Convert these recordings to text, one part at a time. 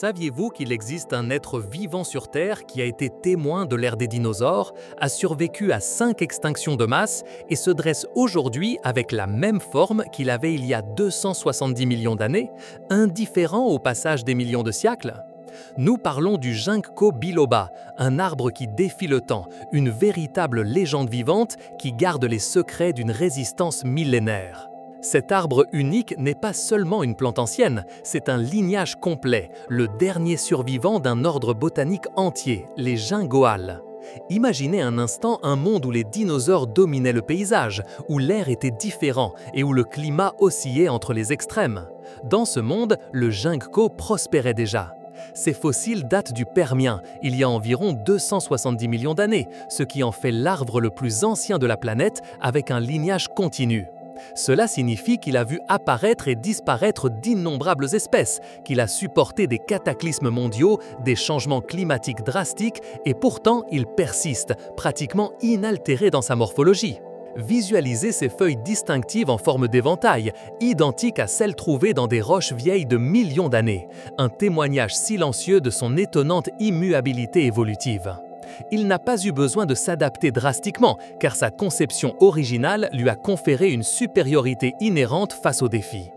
Saviez-vous qu'il existe un être vivant sur Terre qui a été témoin de l'ère des dinosaures, a survécu à 5 extinctions de masse et se dresse aujourd'hui avec la même forme qu'il avait il y a 270 millions d'années, indifférent au passage des millions de siècles? Nous parlons du Ginkgo biloba, un arbre qui défie le temps, une véritable légende vivante qui garde les secrets d'une résistance millénaire. Cet arbre unique n'est pas seulement une plante ancienne, c'est un lignage complet, le dernier survivant d'un ordre botanique entier, les Ginkgoales. Imaginez un instant un monde où les dinosaures dominaient le paysage, où l'air était différent et où le climat oscillait entre les extrêmes. Dans ce monde, le Ginkgo prospérait déjà. Ces fossiles datent du Permien, il y a environ 270 millions d'années, ce qui en fait l'arbre le plus ancien de la planète avec un lignage continu. Cela signifie qu'il a vu apparaître et disparaître d'innombrables espèces, qu'il a supporté des cataclysmes mondiaux, des changements climatiques drastiques et pourtant il persiste, pratiquement inaltéré dans sa morphologie. Visualisez ces feuilles distinctives en forme d'éventail, identiques à celles trouvées dans des roches vieilles de millions d'années, un témoignage silencieux de son étonnante immuabilité évolutive. Il n'a pas eu besoin de s'adapter drastiquement, car sa conception originale lui a conféré une supériorité inhérente face aux défis.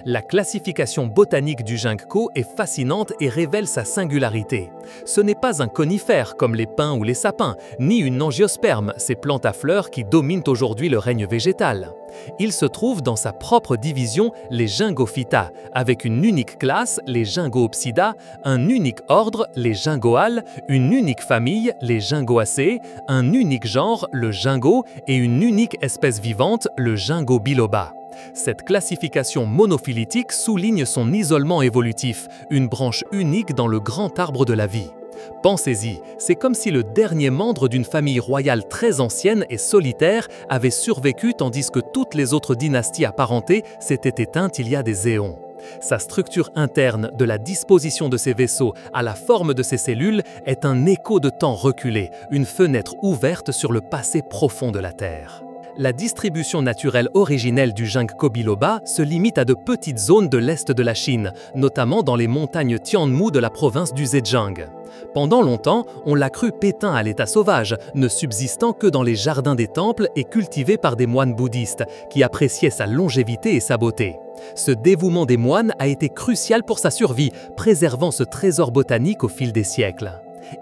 La classification botanique du Ginkgo est fascinante et révèle sa singularité. Ce n'est pas un conifère comme les pins ou les sapins, ni une angiosperme, ces plantes à fleurs qui dominent aujourd'hui le règne végétal. Il se trouve dans sa propre division, les Gingophyta, avec une unique classe, les Gingoopsida, un unique ordre, les Ginkgoales, une unique famille, les Ginkgoaceae, un unique genre, le Ginkgo, et une unique espèce vivante, le Ginkgo biloba. Cette classification monophylétique souligne son isolement évolutif, une branche unique dans le grand arbre de la vie. Pensez-y, c'est comme si le dernier membre d'une famille royale très ancienne et solitaire avait survécu tandis que toutes les autres dynasties apparentées s'étaient éteintes il y a des éons. Sa structure interne, de la disposition de ses vaisseaux à la forme de ses cellules, est un écho de temps reculé, une fenêtre ouverte sur le passé profond de la Terre. La distribution naturelle originelle du Ginkgo biloba se limite à de petites zones de l'est de la Chine, notamment dans les montagnes Tianmu de la province du Zhejiang. Pendant longtemps, on l'a cru péteint à l'état sauvage, ne subsistant que dans les jardins des temples et cultivé par des moines bouddhistes, qui appréciaient sa longévité et sa beauté. Ce dévouement des moines a été crucial pour sa survie, préservant ce trésor botanique au fil des siècles.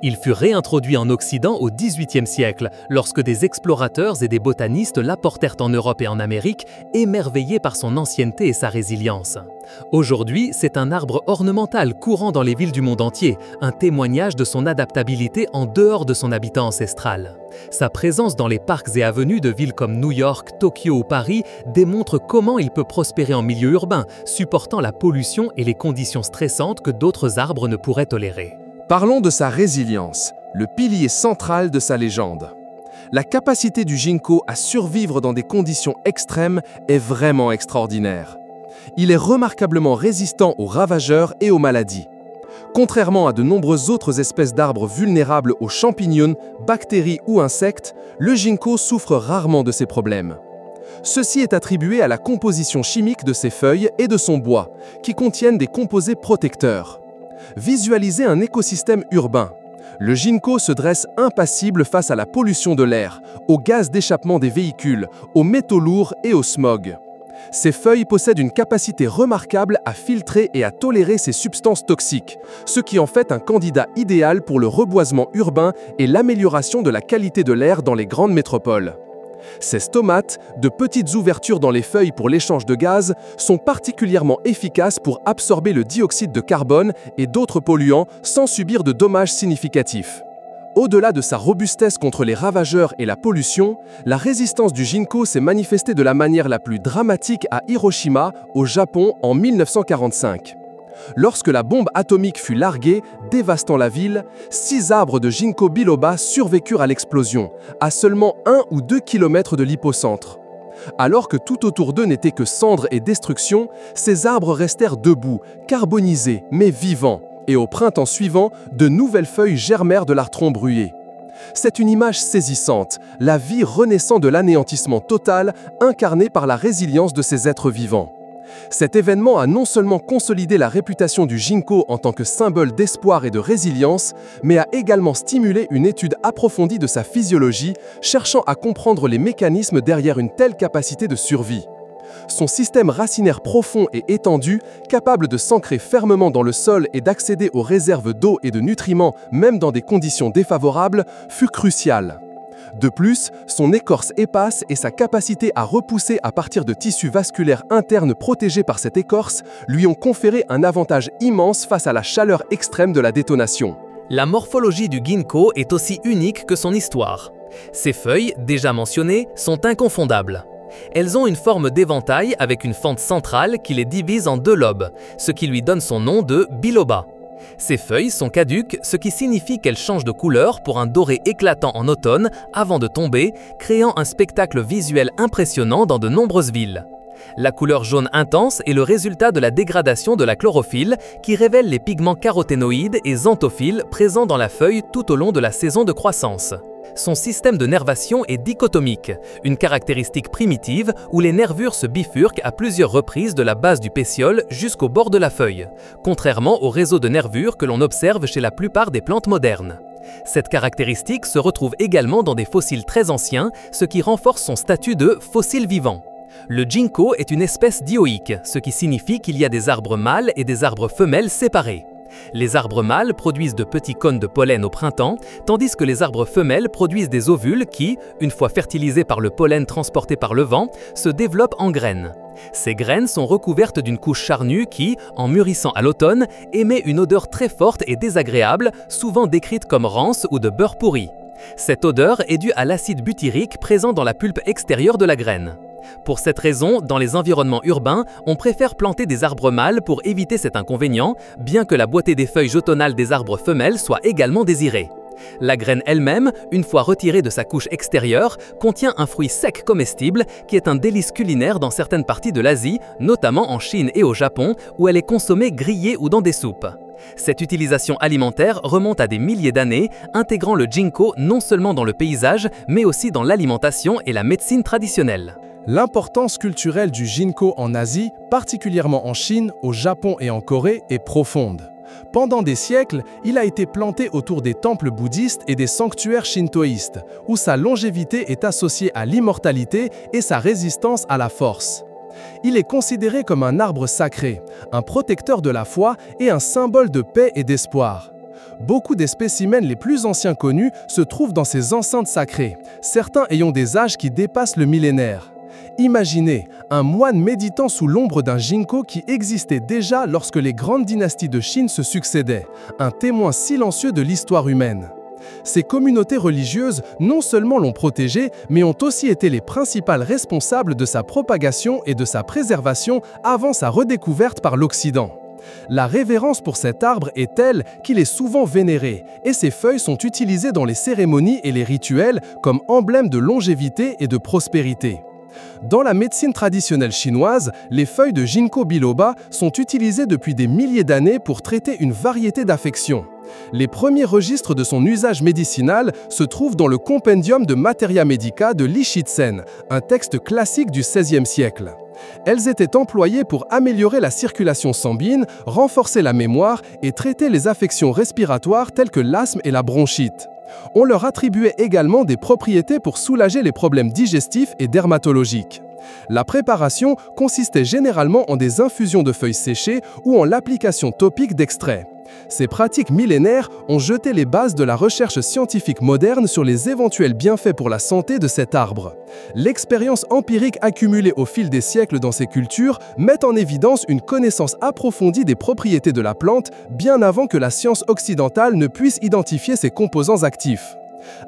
Il fut réintroduit en Occident au XVIIIe siècle, lorsque des explorateurs et des botanistes l'apportèrent en Europe et en Amérique, émerveillés par son ancienneté et sa résilience. Aujourd'hui, c'est un arbre ornemental courant dans les villes du monde entier, un témoignage de son adaptabilité en dehors de son habitat ancestral. Sa présence dans les parcs et avenues de villes comme New York, Tokyo ou Paris démontre comment il peut prospérer en milieu urbain, supportant la pollution et les conditions stressantes que d'autres arbres ne pourraient tolérer. Parlons de sa résilience, le pilier central de sa légende. La capacité du Ginkgo à survivre dans des conditions extrêmes est vraiment extraordinaire. Il est remarquablement résistant aux ravageurs et aux maladies. Contrairement à de nombreuses autres espèces d'arbres vulnérables aux champignons, bactéries ou insectes, le Ginkgo souffre rarement de ces problèmes. Ceci est attribué à la composition chimique de ses feuilles et de son bois, qui contiennent des composés protecteurs. Visualisez un écosystème urbain. Le Ginkgo se dresse impassible face à la pollution de l'air, aux gaz d'échappement des véhicules, aux métaux lourds et au smog. Ses feuilles possèdent une capacité remarquable à filtrer et à tolérer ces substances toxiques, ce qui en fait un candidat idéal pour le reboisement urbain et l'amélioration de la qualité de l'air dans les grandes métropoles. Ces stomates, de petites ouvertures dans les feuilles pour l'échange de gaz, sont particulièrement efficaces pour absorber le dioxyde de carbone et d'autres polluants sans subir de dommages significatifs. Au-delà de sa robustesse contre les ravageurs et la pollution, la résistance du Ginkgo s'est manifestée de la manière la plus dramatique à Hiroshima, au Japon, en 1945. Lorsque la bombe atomique fut larguée, dévastant la ville, 6 arbres de Ginkgo biloba survécurent à l'explosion, à seulement 1 ou 2 km de l'hypocentre. Alors que tout autour d'eux n'était que cendres et destruction, ces arbres restèrent debout, carbonisés, mais vivants, et au printemps suivant, de nouvelles feuilles germèrent de leur tronc brûlé. C'est une image saisissante, la vie renaissant de l'anéantissement total, incarnée par la résilience de ces êtres vivants. Cet événement a non seulement consolidé la réputation du ginkgo en tant que symbole d'espoir et de résilience, mais a également stimulé une étude approfondie de sa physiologie, cherchant à comprendre les mécanismes derrière une telle capacité de survie. Son système racinaire profond et étendu, capable de s'ancrer fermement dans le sol et d'accéder aux réserves d'eau et de nutriments même dans des conditions défavorables, fut crucial. De plus, son écorce épaisse et sa capacité à repousser à partir de tissus vasculaires internes protégés par cette écorce lui ont conféré un avantage immense face à la chaleur extrême de la détonation. La morphologie du ginkgo est aussi unique que son histoire. Ses feuilles, déjà mentionnées, sont inconfondables. Elles ont une forme d'éventail avec une fente centrale qui les divise en 2 lobes, ce qui lui donne son nom de biloba. Ces feuilles sont caduques, ce qui signifie qu'elles changent de couleur pour un doré éclatant en automne avant de tomber, créant un spectacle visuel impressionnant dans de nombreuses villes. La couleur jaune intense est le résultat de la dégradation de la chlorophylle qui révèle les pigments caroténoïdes et xanthophiles présents dans la feuille tout au long de la saison de croissance. Son système de nervation est dichotomique, une caractéristique primitive où les nervures se bifurquent à plusieurs reprises de la base du pétiole jusqu'au bord de la feuille, contrairement au réseau de nervures que l'on observe chez la plupart des plantes modernes. Cette caractéristique se retrouve également dans des fossiles très anciens, ce qui renforce son statut de fossile vivant. Le ginkgo est une espèce dioïque, ce qui signifie qu'il y a des arbres mâles et des arbres femelles séparés. Les arbres mâles produisent de petits cônes de pollen au printemps, tandis que les arbres femelles produisent des ovules qui, une fois fertilisés par le pollen transporté par le vent, se développent en graines. Ces graines sont recouvertes d'une couche charnue qui, en mûrissant à l'automne, émet une odeur très forte et désagréable, souvent décrite comme rance ou de beurre pourri. Cette odeur est due à l'acide butyrique présent dans la pulpe extérieure de la graine. Pour cette raison, dans les environnements urbains, on préfère planter des arbres mâles pour éviter cet inconvénient, bien que la beauté des feuilles automnales des arbres femelles soit également désirée. La graine elle-même, une fois retirée de sa couche extérieure, contient un fruit sec comestible qui est un délice culinaire dans certaines parties de l'Asie, notamment en Chine et au Japon, où elle est consommée grillée ou dans des soupes. Cette utilisation alimentaire remonte à des milliers d'années, intégrant le ginkgo non seulement dans le paysage, mais aussi dans l'alimentation et la médecine traditionnelle. L'importance culturelle du ginkgo en Asie, particulièrement en Chine, au Japon et en Corée, est profonde. Pendant des siècles, il a été planté autour des temples bouddhistes et des sanctuaires shintoïstes, où sa longévité est associée à l'immortalité et sa résistance à la force. Il est considéré comme un arbre sacré, un protecteur de la foi et un symbole de paix et d'espoir. Beaucoup des spécimens les plus anciens connus se trouvent dans ces enceintes sacrées, certains ayant des âges qui dépassent le millénaire. Imaginez un moine méditant sous l'ombre d'un ginkgo qui existait déjà lorsque les grandes dynasties de Chine se succédaient, un témoin silencieux de l'histoire humaine. Ces communautés religieuses non seulement l'ont protégé, mais ont aussi été les principales responsables de sa propagation et de sa préservation avant sa redécouverte par l'Occident. La révérence pour cet arbre est telle qu'il est souvent vénéré, et ses feuilles sont utilisées dans les cérémonies et les rituels comme emblème de longévité et de prospérité. Dans la médecine traditionnelle chinoise, les feuilles de ginkgo biloba sont utilisées depuis des milliers d'années pour traiter une variété d'affections. Les premiers registres de son usage médicinal se trouvent dans le Compendium de Materia Medica de Li Shizhen, un texte classique du XVIe siècle. Elles étaient employées pour améliorer la circulation sanguine, renforcer la mémoire et traiter les affections respiratoires telles que l'asthme et la bronchite. On leur attribuait également des propriétés pour soulager les problèmes digestifs et dermatologiques. La préparation consistait généralement en des infusions de feuilles séchées ou en l'application topique d'extraits. Ces pratiques millénaires ont jeté les bases de la recherche scientifique moderne sur les éventuels bienfaits pour la santé de cet arbre. L'expérience empirique accumulée au fil des siècles dans ces cultures met en évidence une connaissance approfondie des propriétés de la plante, bien avant que la science occidentale ne puisse identifier ses composants actifs.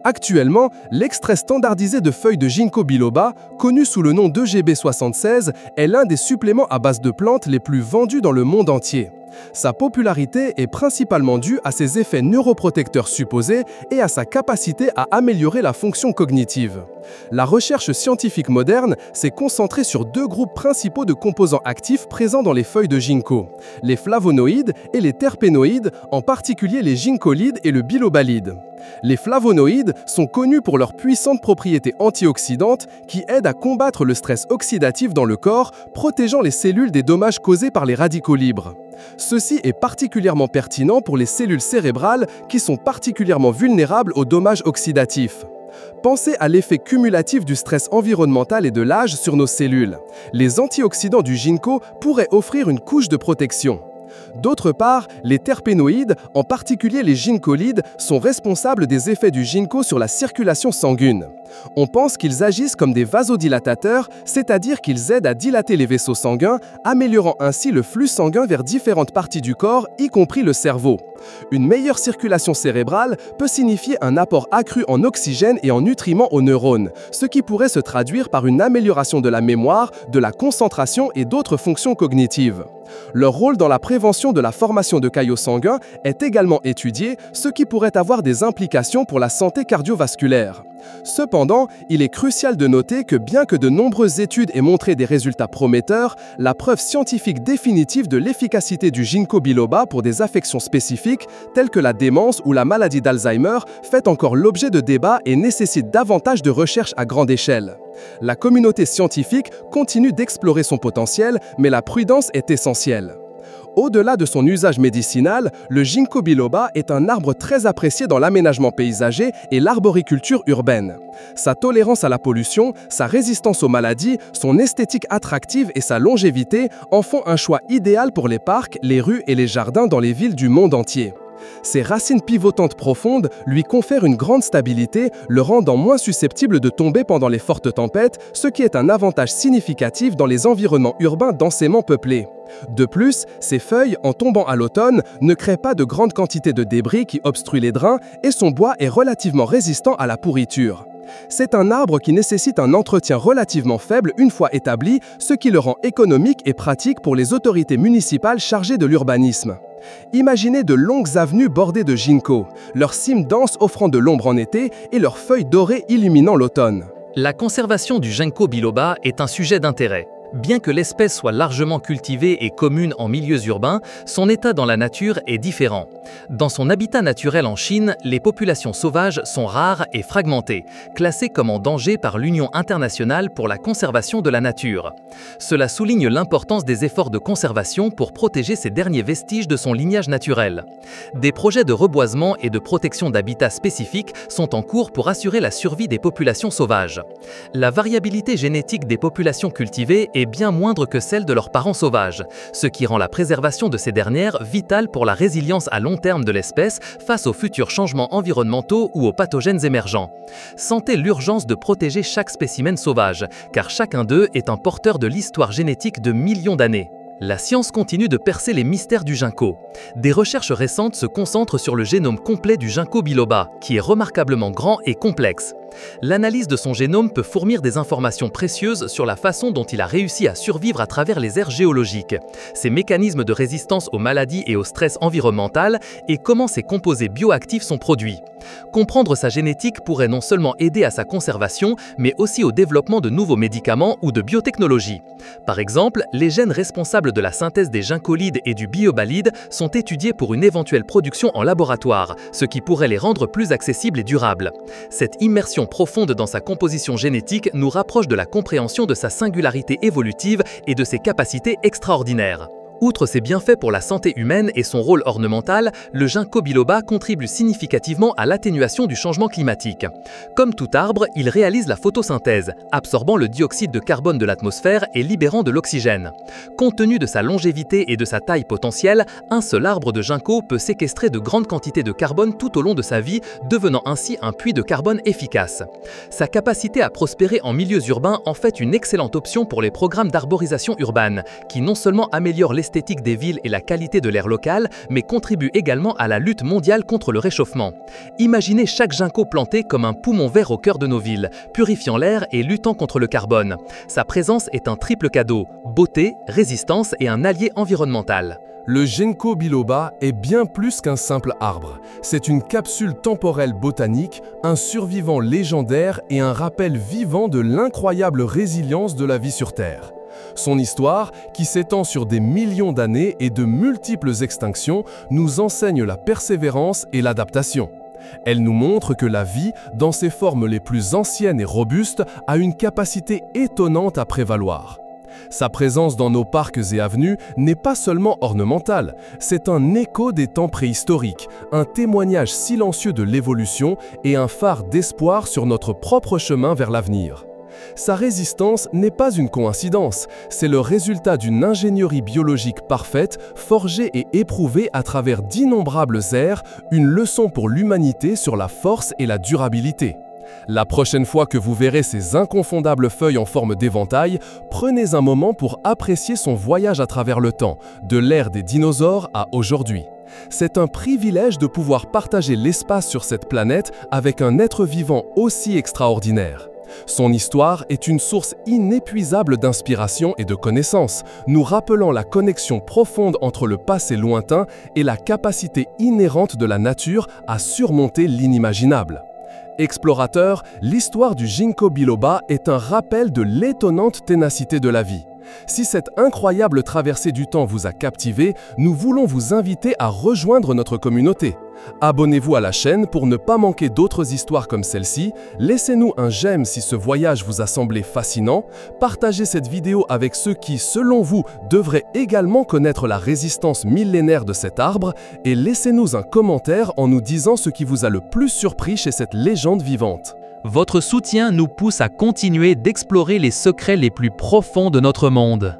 Actuellement, l'extrait standardisé de feuilles de ginkgo biloba, connu sous le nom d'EGB76, est l'un des suppléments à base de plantes les plus vendus dans le monde entier. Sa popularité est principalement due à ses effets neuroprotecteurs supposés et à sa capacité à améliorer la fonction cognitive. La recherche scientifique moderne s'est concentrée sur deux groupes principaux de composants actifs présents dans les feuilles de ginkgo, les flavonoïdes et les terpénoïdes, en particulier les ginkgolides et le bilobalide. Les flavonoïdes sont connus pour leurs puissantes propriétés antioxydantes qui aident à combattre le stress oxydatif dans le corps, protégeant les cellules des dommages causés par les radicaux libres. Ceci est particulièrement pertinent pour les cellules cérébrales qui sont particulièrement vulnérables aux dommages oxydatifs. Pensez à l'effet cumulatif du stress environnemental et de l'âge sur nos cellules. Les antioxydants du ginkgo pourraient offrir une couche de protection. D'autre part, les terpénoïdes, en particulier les ginkgolides, sont responsables des effets du ginkgo sur la circulation sanguine. On pense qu'ils agissent comme des vasodilatateurs, c'est-à-dire qu'ils aident à dilater les vaisseaux sanguins, améliorant ainsi le flux sanguin vers différentes parties du corps, y compris le cerveau. Une meilleure circulation cérébrale peut signifier un apport accru en oxygène et en nutriments aux neurones, ce qui pourrait se traduire par une amélioration de la mémoire, de la concentration et d'autres fonctions cognitives. Leur rôle dans la prévention de la formation de caillots sanguins est également étudié, ce qui pourrait avoir des implications pour la santé cardiovasculaire. Cependant, il est crucial de noter que bien que de nombreuses études aient montré des résultats prometteurs, la preuve scientifique définitive de l'efficacité du ginkgo biloba pour des affections spécifiques, telles que la démence ou la maladie d'Alzheimer, fait encore l'objet de débats et nécessite davantage de recherches à grande échelle. La communauté scientifique continue d'explorer son potentiel, mais la prudence est essentielle. Au-delà de son usage médicinal, le ginkgo biloba est un arbre très apprécié dans l'aménagement paysager et l'arboriculture urbaine. Sa tolérance à la pollution, sa résistance aux maladies, son esthétique attractive et sa longévité en font un choix idéal pour les parcs, les rues et les jardins dans les villes du monde entier. Ses racines pivotantes profondes lui confèrent une grande stabilité, le rendant moins susceptible de tomber pendant les fortes tempêtes, ce qui est un avantage significatif dans les environnements urbains densément peuplés. De plus, ses feuilles, en tombant à l'automne, ne créent pas de grandes quantités de débris qui obstruent les drains et son bois est relativement résistant à la pourriture. C'est un arbre qui nécessite un entretien relativement faible une fois établi, ce qui le rend économique et pratique pour les autorités municipales chargées de l'urbanisme. Imaginez de longues avenues bordées de ginkgo, leurs cimes denses offrant de l'ombre en été et leurs feuilles dorées illuminant l'automne. La conservation du ginkgo biloba est un sujet d'intérêt. Bien que l'espèce soit largement cultivée et commune en milieux urbains, son état dans la nature est différent. Dans son habitat naturel en Chine, les populations sauvages sont rares et fragmentées, classées comme en danger par l'Union internationale pour la conservation de la nature. Cela souligne l'importance des efforts de conservation pour protéger ces derniers vestiges de son lignage naturel. Des projets de reboisement et de protection d'habitats spécifiques sont en cours pour assurer la survie des populations sauvages. La variabilité génétique des populations cultivées est bien moindre que celle de leurs parents sauvages, ce qui rend la préservation de ces dernières vitale pour la résilience à long terme de l'espèce face aux futurs changements environnementaux ou aux pathogènes émergents. Sentez l'urgence de protéger chaque spécimen sauvage, car chacun d'eux est un porteur de l'histoire génétique de millions d'années. La science continue de percer les mystères du ginkgo. Des recherches récentes se concentrent sur le génome complet du ginkgo biloba, qui est remarquablement grand et complexe. L'analyse de son génome peut fournir des informations précieuses sur la façon dont il a réussi à survivre à travers les ères géologiques, ses mécanismes de résistance aux maladies et au stress environnemental et comment ses composés bioactifs sont produits. Comprendre sa génétique pourrait non seulement aider à sa conservation, mais aussi au développement de nouveaux médicaments ou de biotechnologies. Par exemple, les gènes responsables de la synthèse des ginkgolides et du bilobalide sont étudiés pour une éventuelle production en laboratoire, ce qui pourrait les rendre plus accessibles et durables. Cette immersion profonde dans sa composition génétique nous rapproche de la compréhension de sa singularité évolutive et de ses capacités extraordinaires. Outre ses bienfaits pour la santé humaine et son rôle ornemental, le ginkgo biloba contribue significativement à l'atténuation du changement climatique. Comme tout arbre, il réalise la photosynthèse, absorbant le dioxyde de carbone de l'atmosphère et libérant de l'oxygène. Compte tenu de sa longévité et de sa taille potentielle, un seul arbre de ginkgo peut séquestrer de grandes quantités de carbone tout au long de sa vie, devenant ainsi un puits de carbone efficace. Sa capacité à prospérer en milieux urbains en fait une excellente option pour les programmes d'arborisation urbaine, qui non seulement améliorent l'esthétique l'esthétique des villes et la qualité de l'air local, mais contribue également à la lutte mondiale contre le réchauffement. Imaginez chaque ginkgo planté comme un poumon vert au cœur de nos villes, purifiant l'air et luttant contre le carbone. Sa présence est un triple cadeau: beauté, résistance et un allié environnemental. Le ginkgo biloba est bien plus qu'un simple arbre. C'est une capsule temporelle botanique, un survivant légendaire et un rappel vivant de l'incroyable résilience de la vie sur Terre. Son histoire, qui s'étend sur des millions d'années et de multiples extinctions, nous enseigne la persévérance et l'adaptation. Elle nous montre que la vie, dans ses formes les plus anciennes et robustes, a une capacité étonnante à prévaloir. Sa présence dans nos parcs et avenues n'est pas seulement ornementale, c'est un écho des temps préhistoriques, un témoignage silencieux de l'évolution et un phare d'espoir sur notre propre chemin vers l'avenir. Sa résistance n'est pas une coïncidence, c'est le résultat d'une ingénierie biologique parfaite, forgée et éprouvée à travers d'innombrables ères, une leçon pour l'humanité sur la force et la durabilité. La prochaine fois que vous verrez ces inconfondables feuilles en forme d'éventail, prenez un moment pour apprécier son voyage à travers le temps, de l'ère des dinosaures à aujourd'hui. C'est un privilège de pouvoir partager l'espace sur cette planète avec un être vivant aussi extraordinaire. Son histoire est une source inépuisable d'inspiration et de connaissances, nous rappelant la connexion profonde entre le passé lointain et la capacité inhérente de la nature à surmonter l'inimaginable. Explorateur, l'histoire du ginkgo biloba est un rappel de l'étonnante ténacité de la vie. Si cette incroyable traversée du temps vous a captivé, nous voulons vous inviter à rejoindre notre communauté. Abonnez-vous à la chaîne pour ne pas manquer d'autres histoires comme celle-ci, laissez-nous un j'aime si ce voyage vous a semblé fascinant, partagez cette vidéo avec ceux qui, selon vous, devraient également connaître la résistance millénaire de cet arbre, et laissez-nous un commentaire en nous disant ce qui vous a le plus surpris chez cette légende vivante. Votre soutien nous pousse à continuer d'explorer les secrets les plus profonds de notre monde.